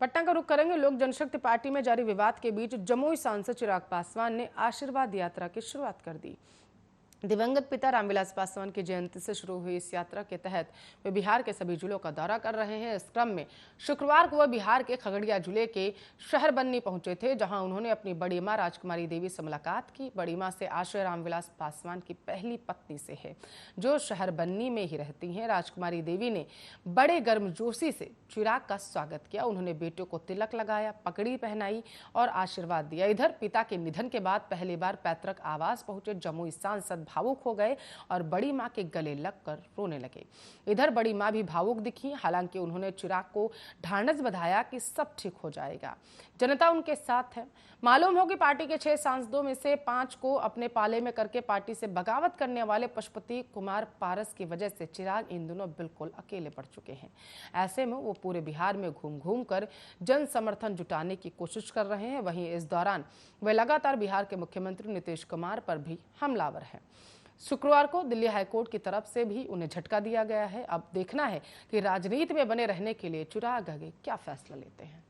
पटना का रुख करेंगे। लोक जनशक्ति पार्टी में जारी विवाद के बीच जमुई सांसद चिराग पासवान ने आशीर्वाद यात्रा की शुरुआत कर दी। दिवंगत पिता रामविलास पासवान की जयंती से शुरू हुई इस यात्रा के तहत वे बिहार के सभी जिलों का दौरा कर रहे हैं। इस क्रम में शुक्रवार को वह बिहार के खगड़िया जिले के शहर बन्नी पहुंचे थे, जहां उन्होंने अपनी बड़ी मां राजकुमारी देवी से मुलाकात की। बड़ी मां से आश्रय रामविलास पासवान की पहली पत्नी से है, जो शहर बन्नी में ही रहती हैं। राजकुमारी देवी ने बड़े गर्मजोशी से चिराग का स्वागत किया। उन्होंने बेटे को तिलक लगाया, पगड़ी पहनाई और आशीर्वाद दिया। इधर पिता के निधन के बाद पहली बार पैतृक आवास पहुंचे जमुई सांसद भावुक हो गए और बड़ी मां के गले लगकर रोने लगे। इधर बड़ी मां भी भावुक दिखी। हालांकि उन्होंने चिराग को ढांढस बंधाया कि सब ठीक हो जाएगा, जनता उनके साथ है। मालूम हो कि पार्टी के 6 सांसदों में से 5 को अपने पाले में करके पार्टी से बगावत करने वाले पशुपति कुमार पारस की वजह से चिराग इन दिनों बिल्कुल अकेले पड़ चुके हैं। ऐसे में वो पूरे बिहार में घूम घूम कर जन समर्थन जुटाने की कोशिश कर रहे हैं। वहीं इस दौरान वे लगातार बिहार के मुख्यमंत्री नीतीश कुमार पर भी हमलावर हैं। शुक्रवार को दिल्ली हाईकोर्ट की तरफ से भी उन्हें झटका दिया गया है। अब देखना है कि राजनीति में बने रहने के लिए चिराग आगे क्या फैसला लेते हैं।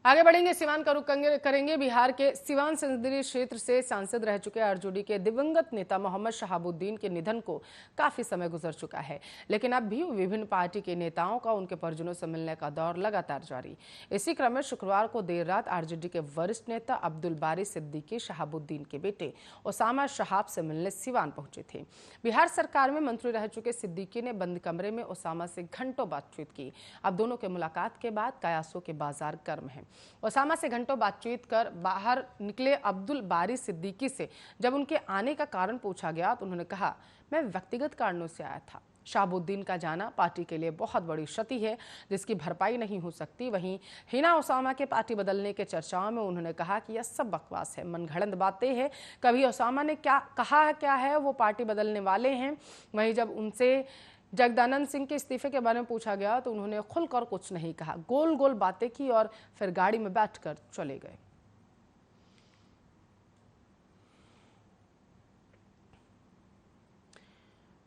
आगे बढ़ेंगे, सिवान का रुख करेंगे। बिहार के सिवान संसदीय क्षेत्र से सांसद रह चुके आरजेडी के दिवंगत नेता मोहम्मद शहाबुद्दीन के निधन को काफी समय गुजर चुका है, लेकिन अब भी विभिन्न पार्टी के नेताओं का उनके परिजनों से मिलने का दौर लगातार जारी। इसी क्रम में शुक्रवार को देर रात आरजेडी के वरिष्ठ नेता अब्दुल बारी सिद्दीकी शहाबुद्दीन के बेटे ओसामा शहाब से मिलने सिवान पहुंचे थे। बिहार सरकार में मंत्री रह चुके सिद्दीकी ने बंद कमरे में ओसामा से घंटों बातचीत की। अब दोनों के मुलाकात के बाद कयासों के बाजार गर्म है। ओसामा से घंटों बातचीत कर बाहर निकले अब्दुल बारी सिद्दीकी से जब उनके आने का कारण पूछा गया तो उन्होंने कहा, मैं व्यक्तिगत कारणों से आया था। शहाबुद्दीन का जाना पार्टी के लिए बहुत बड़ी क्षति है, जिसकी भरपाई नहीं हो सकती। वहीं हिना ओसामा के पार्टी बदलने के चर्चाओं में उन्होंने कहा कि यह सब बकवास है, मनगढ़ंत बातें हैं। कभी ओसामा ने क्या कहा क्या है, वो पार्टी बदलने वाले हैं। वहीं जब उनसे जगदानंद सिंह के इस्तीफे के बारे में पूछा गया तो उन्होंने खुलकर कुछ नहीं कहा, गोल गोल बातें की और फिर गाड़ी में बैठकर चले गए।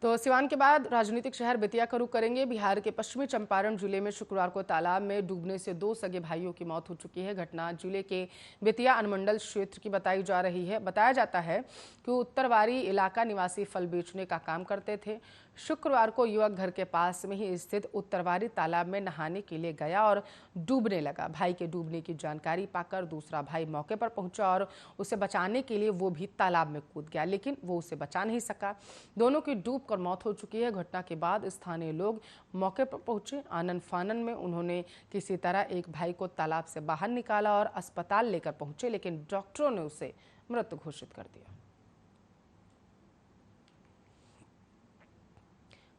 तो सिवान के बाद राजनीतिक शहर बेतिया का रुख करेंगे। बिहार के पश्चिमी चंपारण जिले में शुक्रवार को तालाब में डूबने से 2 सगे भाइयों की मौत हो चुकी है। घटना जिले के बेतिया अनुमंडल क्षेत्र की बताई जा रही है। बताया जाता है कि उत्तरवारी इलाका निवासी फल बेचने का काम करते थे। शुक्रवार को युवक घर के पास में ही स्थित उत्तरवारी तालाब में नहाने के लिए गया और डूबने लगा। भाई के डूबने की जानकारी पाकर दूसरा भाई मौके पर पहुंचा और उसे बचाने के लिए वो भी तालाब में कूद गया, लेकिन वो उसे बचा नहीं सका। दोनों की डूबकर मौत हो चुकी है। घटना के बाद स्थानीय लोग मौके पर पहुंचे। आनन फानन में उन्होंने किसी तरह एक भाई को तालाब से बाहर निकाला और अस्पताल लेकर पहुंचे, लेकिन डॉक्टरों ने उसे मृत घोषित कर दिया।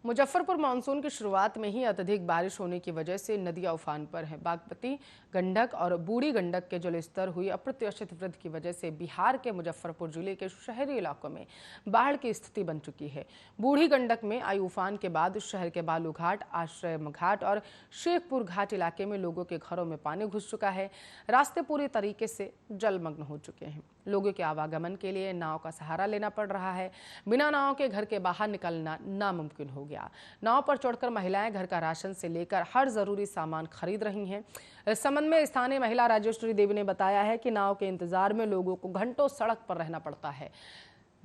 मुजफ्फरपुर मानसून की शुरुआत में ही अत्यधिक बारिश होने की वजह से नदियां उफान पर हैं। बागमती, गंडक और बूढ़ी गंडक के जलस्तर हुई अप्रत्याशित वृद्धि की वजह से बिहार के मुजफ्फरपुर जिले के शहरी इलाकों में बाढ़ की स्थिति बन चुकी है। बूढ़ी गंडक में आई उफान के बाद शहर के बालूघाट, आश्रय घाट और शेखपुर घाट इलाके में लोगों के घरों में पानी घुस चुका है। रास्ते पूरी तरीके से जलमग्न हो चुके हैं। लोगों के आवागमन के लिए नाव का सहारा लेना पड़ रहा है। बिना नाव के घर के बाहर निकलना नामुमकिन हो गया। नाव पर चढ़कर महिलाएं घर का राशन से लेकर हर जरूरी सामान खरीद रही हैं। इस संबंध में स्थानीय महिला राजेश्वरी देवी ने बताया है कि नाव के इंतजार में लोगों को घंटों सड़क पर रहना पड़ता है।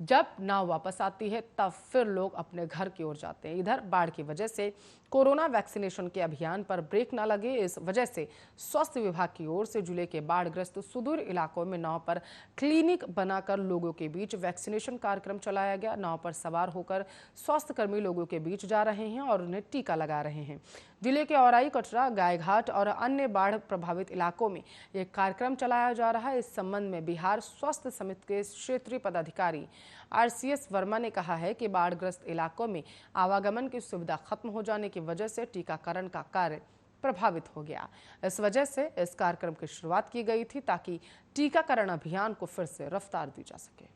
जब नाव वापस आती है तब फिर लोग अपने घर की ओर जाते हैं। इधर बाढ़ की वजह से कोरोना वैक्सीनेशन के अभियान पर ब्रेक न लगे, इस वजह से स्वास्थ्य विभाग की ओर से जिले के बाढ़ग्रस्त सुदूर इलाकों में नाव पर क्लिनिक बनाकर लोगों के बीच वैक्सीनेशन कार्यक्रम चलाया गया। नाव पर सवार होकर स्वास्थ्यकर्मी लोगों के बीच जा रहे हैं और उन्हें टीका लगा रहे हैं। जिले के औराई, कटरा, गायघाट और अन्य बाढ़ प्रभावित इलाकों में यह कार्यक्रम चलाया जा रहा है। इस संबंध में बिहार स्वास्थ्य समिति के क्षेत्रीय पदाधिकारी RCS वर्मा ने कहा है कि बाढ़ग्रस्त इलाकों में आवागमन की सुविधा खत्म हो जाने की वजह से टीकाकरण का कार्य प्रभावित हो गया। इस वजह से इस कार्यक्रम की शुरुआत की गई थी ताकि टीकाकरण अभियान को फिर से रफ्तार दी जा सके।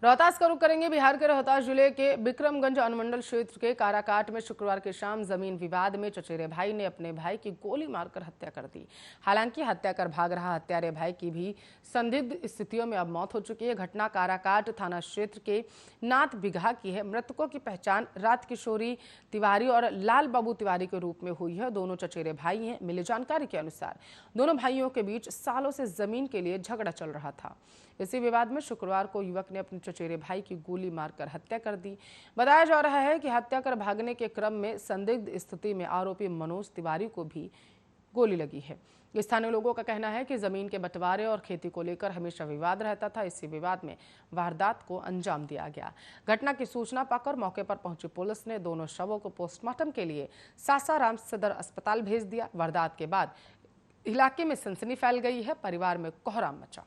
रोहतास का रुख करेंगे। बिहार के रोहतास जिले के बिक्रमगंज अनुमंडल क्षेत्र के काराकाट में शुक्रवार की शाम जमीन विवाद में चचेरे भाई ने अपने भाई की गोली मारकर हत्या कर दी। हालांकि हत्या कर भाग रहा हत्यारे भाई की भी संदिग्ध स्थितियों में अब मौत हो चुकी है। घटना काराकाट थाना क्षेत्र के नाथ बिगहा की है। मृतकों की पहचान रात किशोरी तिवारी और लाल बाबू तिवारी के रूप में हुई है। दोनों चचेरे भाई हैं। मिली जानकारी के अनुसार दोनों भाइयों के बीच सालों से जमीन के लिए झगड़ा चल रहा था। इसी विवाद में शुक्रवार को युवक ने अपने चचेरे भाई की गोली मारकर हत्या कर दी। बताया जा रहा है कि हत्या कर भागने के क्रम में संदिग्ध स्थिति में आरोपी मनोज तिवारी को भी गोली लगी है। स्थानीय लोगों का कहना है कि जमीन के बंटवारे और खेती को लेकर हमेशा विवाद रहता था। इसी विवाद में वारदात को अंजाम दिया गया। घटना की सूचना पाकर मौके पर पहुंची पुलिस ने दोनों शवों को पोस्टमार्टम के लिए सासाराम सदर अस्पताल भेज दिया। वारदात के बाद इलाके में सनसनी फैल गई है। परिवार में कोहराम मचा।